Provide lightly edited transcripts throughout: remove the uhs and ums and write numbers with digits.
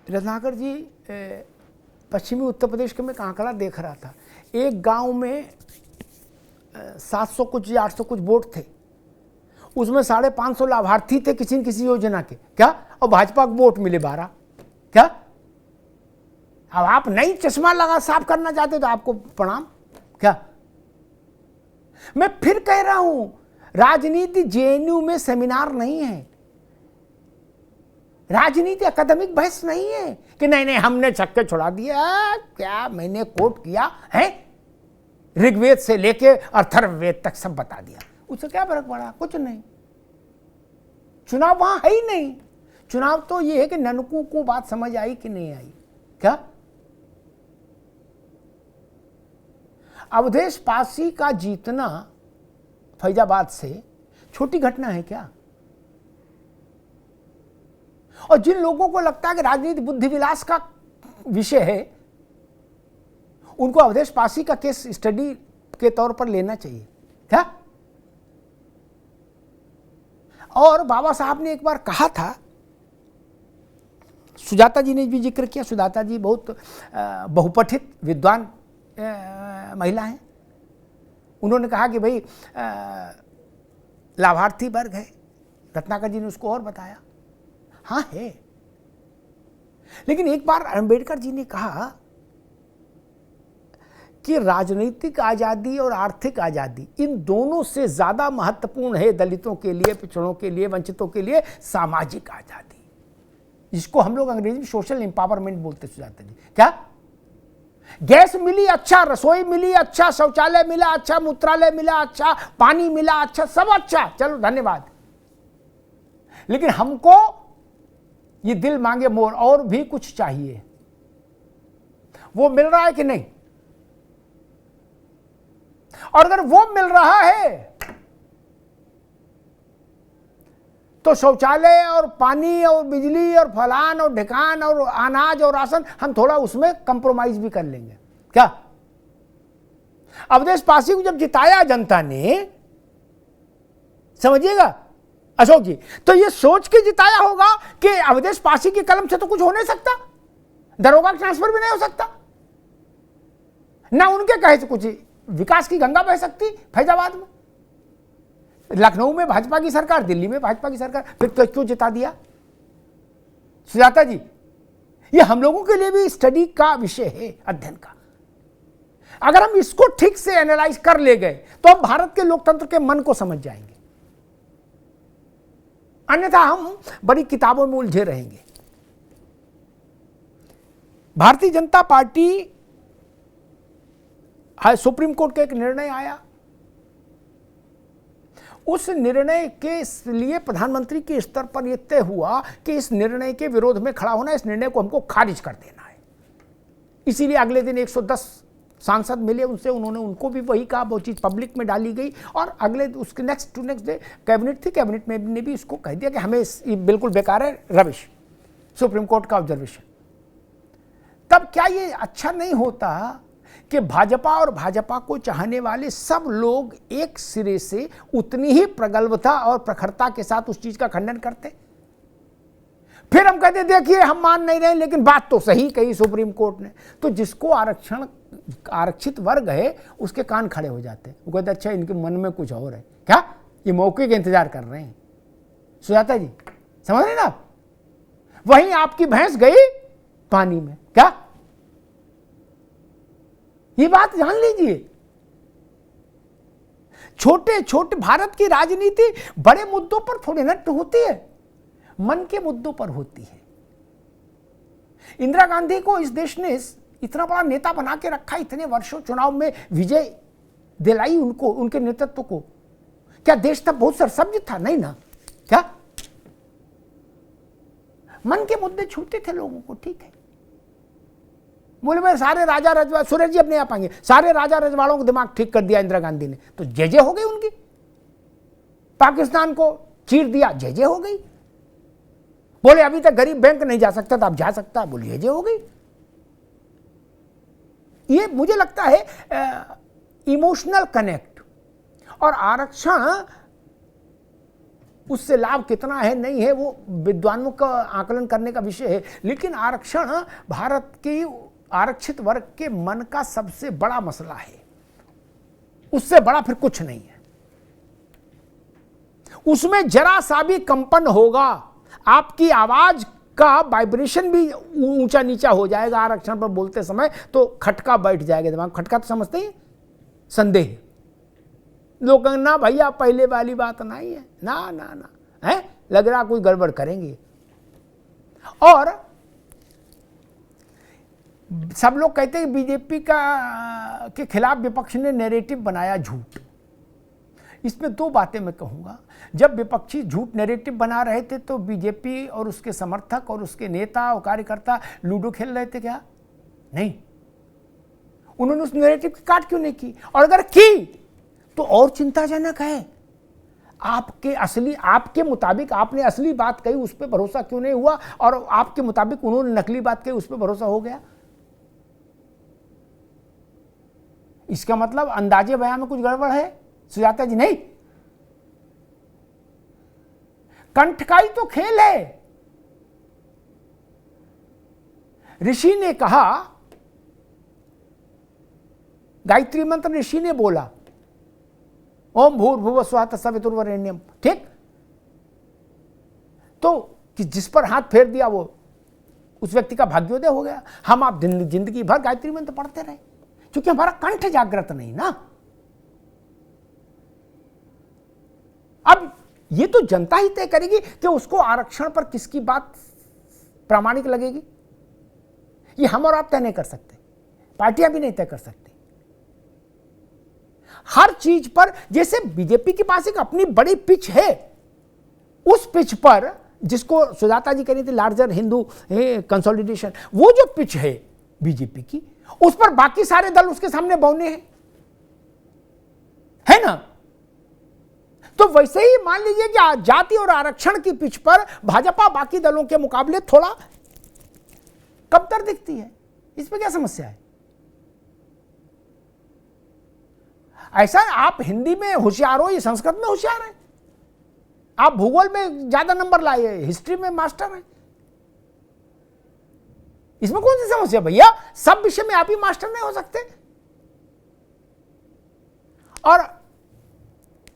रत्नाकर जी, पश्चिमी उत्तर प्रदेश के मैं एक आंकड़ा देख रहा था। एक गांव में 700 कुछ या 800 कुछ वोट थे, उसमें 550 लाभार्थी थे किसी न किसी योजना के, क्या, और भाजपा को वोट मिले 12, क्या। अब आप नई चश्मा लगा साफ करना चाहते तो आपको प्रणाम, क्या। मैं फिर कह रहा हूं, राजनीति जेएनयू में सेमिनार नहीं है, राजनीति अकादमिक बहस नहीं है कि नहीं नहीं हमने छक्के छुड़ा दिया, क्या मैंने कोट किया है, ऋग्वेद से लेके अथर्ववेद तक सब बता दिया, उससे क्या फर्क पड़ा, कुछ नहीं। चुनाव वहां है ही नहीं। चुनाव तो ये है कि ननकू को बात समझ आई कि नहीं आई, क्या। अवधेश पासी का जीतना फैजाबाद से छोटी घटना है क्या। और जिन लोगों को लगता है कि राजनीति बुद्धि विलास का विषय है, उनको अवधेश पासी का केस स्टडी के तौर पर लेना चाहिए, क्या। और बाबा साहब ने एक बार कहा था, सुजाता जी ने भी जिक्र किया, सुजाता जी बहुत बहुपठित विद्वान महिला हैं। उन्होंने कहा कि भाई लाभार्थी वर्ग है, रत्नाकर जी ने उसको और बताया, हाँ है। लेकिन एक बार अंबेडकर जी ने कहा कि राजनीतिक आजादी और आर्थिक आजादी, इन दोनों से ज्यादा महत्वपूर्ण है दलितों के लिए, पिछड़ों के लिए, वंचितों के लिए सामाजिक आजादी, जिसको हम लोग अंग्रेजी में सोशल एम्पावरमेंट बोलते। सुजाता जी, क्या। गैस मिली, अच्छा रसोई मिली, अच्छा शौचालय मिला, अच्छा मूत्रालय मिला, अच्छा पानी मिला, अच्छा सब अच्छा, चलो धन्यवाद। लेकिन हमको ये दिल मांगे मोर, और भी कुछ चाहिए। वो मिल रहा है कि नहीं। और अगर वो मिल रहा है तो शौचालय और पानी और बिजली और फलान और ढिकान और अनाज और राशन, हम थोड़ा उसमें कंप्रोमाइज भी कर लेंगे, क्या। अवधेश पासी को जब जिताया जनता ने, समझिएगा अशोक जी, तो ये सोच के जिताया होगा कि अवधेश पासी के कलम से तो कुछ हो नहीं सकता, दरोगा ट्रांसफर भी नहीं हो सकता, ना उनके कहे से कुछ विकास की गंगा बह सकती फैजाबाद में। लखनऊ में भाजपा की सरकार, दिल्ली में भाजपा की सरकार, फिर क्यों जिता दिया। सुजाता जी, ये हम लोगों के लिए भी स्टडी का विषय है, अध्ययन का। अगर हम इसको ठीक से एनालाइज कर ले गए तो हम भारत के लोकतंत्र के मन को समझ जाएंगे, अन्यथा हम बड़ी किताबों में उलझे रहेंगे। Bharatiya Janata party, supreme court का एक निर्णय आया, उस निर्णय के लिए प्रधानमंत्री के स्तर पर यह तय हुआ कि इस निर्णय के विरोध में खड़ा होना, इस निर्णय को हमको खारिज कर देना है। इसीलिए अगले दिन 110 सांसद मिले उनसे, उन्होंने उनको भी वही कहा, वो चीज़ पब्लिक में डाली गई। और अगले उसके नेक्स्ट डे कैबिनेट थी, कैबिनेट में ने भी इसको कह दिया कि हमें ये बिल्कुल बेकार है, रविश, सुप्रीम कोर्ट का ऑब्जर्वेशन। तब क्या ये अच्छा नहीं होता कि भाजपा और भाजपा को चाहने वाले सब लोग एक सिरे से उतनी ही प्रगल्भता और प्रखरता के साथ उस चीज का खंडन करते, फिर हम कहते देखिए हम मान नहीं रहे, लेकिन बात तो सही कही सुप्रीम कोर्ट ने। तो जिसको आरक्षित वर्ग है उसके कान खड़े हो जाते, वो कहते अच्छा इनके मन में कुछ और है, क्या, ये मौके का इंतजार कर रहे हैं। सुजाता जी, समझ रहे ना आप, वहीं आपकी भैंस गई पानी में, क्या। ये बात जान लीजिए। छोटे छोटे भारत की राजनीति बड़े मुद्दों पर थोड़ी नट होती है, मन के मुद्दों पर होती है। इंदिरा गांधी को इस देश ने इतना बड़ा नेता बना के रखा, इतने वर्षों चुनाव में विजय दिलाई उनको, उनके नेतृत्व को। क्या देश तब बहुत सरसब्ज था, नहीं ना, क्या। मन के मुद्दे छूते थे लोगों को, ठीक है। बोले भाई सारे राजा रजवा, सुरेश जी अब नहीं आ पाएंगे, सारे राजा रजवाड़ों को दिमाग ठीक कर दिया इंदिरा गांधी ने, तो जय जय हो गई उनकी। पाकिस्तान को चीर दिया, जय जय हो गई। बोले अभी तक गरीब बैंक नहीं जा सकता था, अब जा सकता, बोले जय जय हो गई। ये मुझे लगता है इमोशनल कनेक्ट और आरक्षण उससे लाभ कितना है नहीं है वो विद्वानों का आकलन करने का विषय है, लेकिन आरक्षण भारत की आरक्षित वर्ग के मन का सबसे बड़ा मसला है, उससे बड़ा फिर कुछ नहीं है। उसमें जरा सा भी कंपन होगा, आपकी आवाज का वाइब्रेशन भी ऊंचा नीचा हो जाएगा आरक्षण पर बोलते समय, तो खटका बैठ जाएगा दिमाग। खटका तो समझते हैं, संदेह। लोग कहेंगे ना भैया पहले वाली बात नहीं है, ना ना ना है, लग रहा कोई गड़बड़ करेंगे। और सब लोग कहते हैं बीजेपी के खिलाफ विपक्ष ने नैरेटिव बनाया झूठ। इसमें दो बातें मैं कहूंगा। जब विपक्षी झूठ नैरेटिव बना रहे थे तो बीजेपी और उसके समर्थक और उसके नेता और कार्यकर्ता लूडो खेल रहे थे क्या? नहीं, उन्होंने उस नैरेटिव की काट क्यों नहीं की? और अगर की तो और चिंताजनक है, आपके मुताबिक आपने असली बात कही, उस पर भरोसा क्यों नहीं हुआ? और आपके मुताबिक उन्होंने नकली बात कही, उस पर भरोसा हो गया। इसका मतलब अंदाजे बयान में कुछ गड़बड़ है सुजाता जी? नहीं, कंठ का ही तो खेल है। ऋषि ने कहा, गायत्री मंत्र ऋषि ने बोला, ओम भूर्भुवः स्वः तत्सवितुर्वरेण्यम, ठीक? तो कि जिस पर हाथ फेर दिया वो उस व्यक्ति का भाग्योदय हो गया। हम आप जिंदगी भर गायत्री मंत्र पढ़ते रहे, क्योंकि हमारा कंठ जागृत नहीं ना। अब ये तो जनता ही तय करेगी कि उसको आरक्षण पर किसकी बात प्रामाणिक लगेगी। ये हम और आप तय नहीं कर सकते, पार्टियां भी नहीं तय कर सकती। हर चीज पर, जैसे बीजेपी के पास एक अपनी बड़ी पिच है, उस पिच पर जिसको सुजाता जी कह रही थी लार्जर हिंदू कंसोलिडेशन, वो जो पिच है बीजेपी की, उस पर बाकी सारे दल उसके सामने बौने हैं, है ना? तो वैसे ही मान लीजिए कि जाति और आरक्षण की पिच पर भाजपा बाकी दलों के मुकाबले थोड़ा कमतर दिखती है। इसमें क्या समस्या है? ऐसा आप हिंदी में होशियार हो, ये संस्कृत में होशियार है, आप भूगोल में ज्यादा नंबर लाए, हिस्ट्री में मास्टर है, इसमें कौन सी समस्या भैया? सब विषय में आप ही मास्टर नहीं हो सकते। और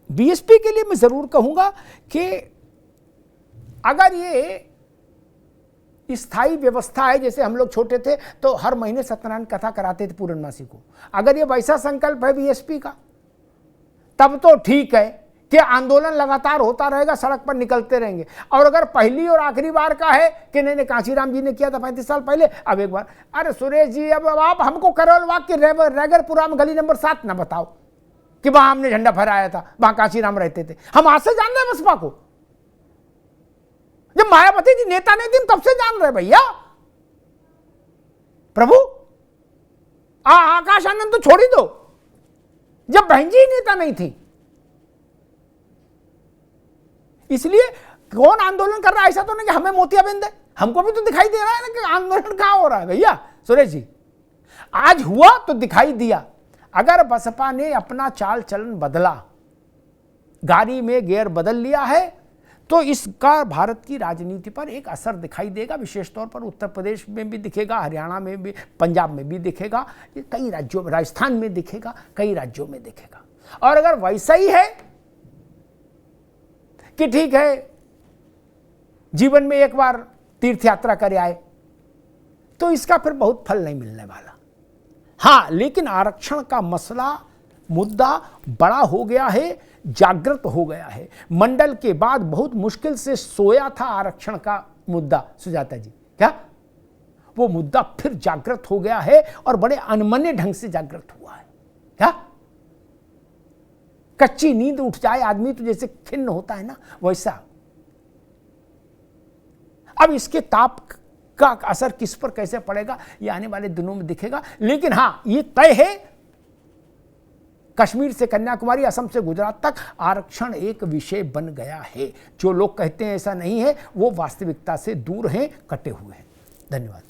बीएसपी के लिए मैं जरूर कहूंगा कि अगर ये स्थायी व्यवस्था है, जैसे हम लोग छोटे थे तो हर महीने सत्यनारायण कथा कराते थे पूर्णमासी को, अगर ये वैसा संकल्प है बीएसपी का, तब तो ठीक है कि आंदोलन लगातार होता रहेगा, सड़क पर निकलते रहेंगे। और अगर पहली और आखिरी बार का है कि नहीं, कांशीराम जी ने किया था 35 साल पहले, अब एक बार, अरे सुरेश जी अब आप हमको करौल वाक के रैगरपुरा में गली नंबर 7 ना बताओ कि वहां हमने झंडा फहराया था, वहां कांशीराम रहते थे। हम आज से जान रहे हैं बसपा को, जब मायावती जी नेता नहीं थी तब से जान रहे भैया। प्रभु आकाश आनंद तो छोड़ ही दो, जब बहन जी नेता नहीं थी। इसलिए कौन आंदोलन कर रहा है, ऐसा तो नहीं कि हमें मोतियाबिंद दे, हमको भी तो दिखाई दे रहा है ना कि आंदोलन कहां हो रहा है भैया। सुरेश जी आज हुआ तो दिखाई दिया। अगर बसपा ने अपना चाल चलन बदला, गाड़ी में गियर बदल लिया है, तो इसका भारत की राजनीति पर एक असर दिखाई देगा। विशेष तौर पर उत्तर प्रदेश में भी दिखेगा, हरियाणा में भी, पंजाब में भी दिखेगा, कई राज्यों में, राजस्थान में दिखेगा, कई राज्यों में दिखेगा। और अगर वैसा ही है कि ठीक है जीवन में एक बार तीर्थ यात्रा करे आए, तो इसका फिर बहुत फल नहीं मिलने वाला। हां, लेकिन आरक्षण का मसला, मुद्दा बड़ा हो गया है, जागृत हो गया है। मंडल के बाद बहुत मुश्किल से सोया था आरक्षण का मुद्दा सुजाता जी, क्या वो मुद्दा फिर जागृत हो गया है और बड़े अनमने ढंग से जागृत हुआ है। क्या कच्ची नींद उठ जाए आदमी तो जैसे खिन्न होता है ना, वैसा। अब इसके ताप का असर किस पर कैसे पड़ेगा ये आने वाले दिनों में दिखेगा। लेकिन हां, ये तय है कश्मीर से कन्याकुमारी, असम से गुजरात तक आरक्षण एक विषय बन गया है। जो लोग कहते हैं ऐसा नहीं है, वो वास्तविकता से दूर हैं, कटे हुए हैं। धन्यवाद।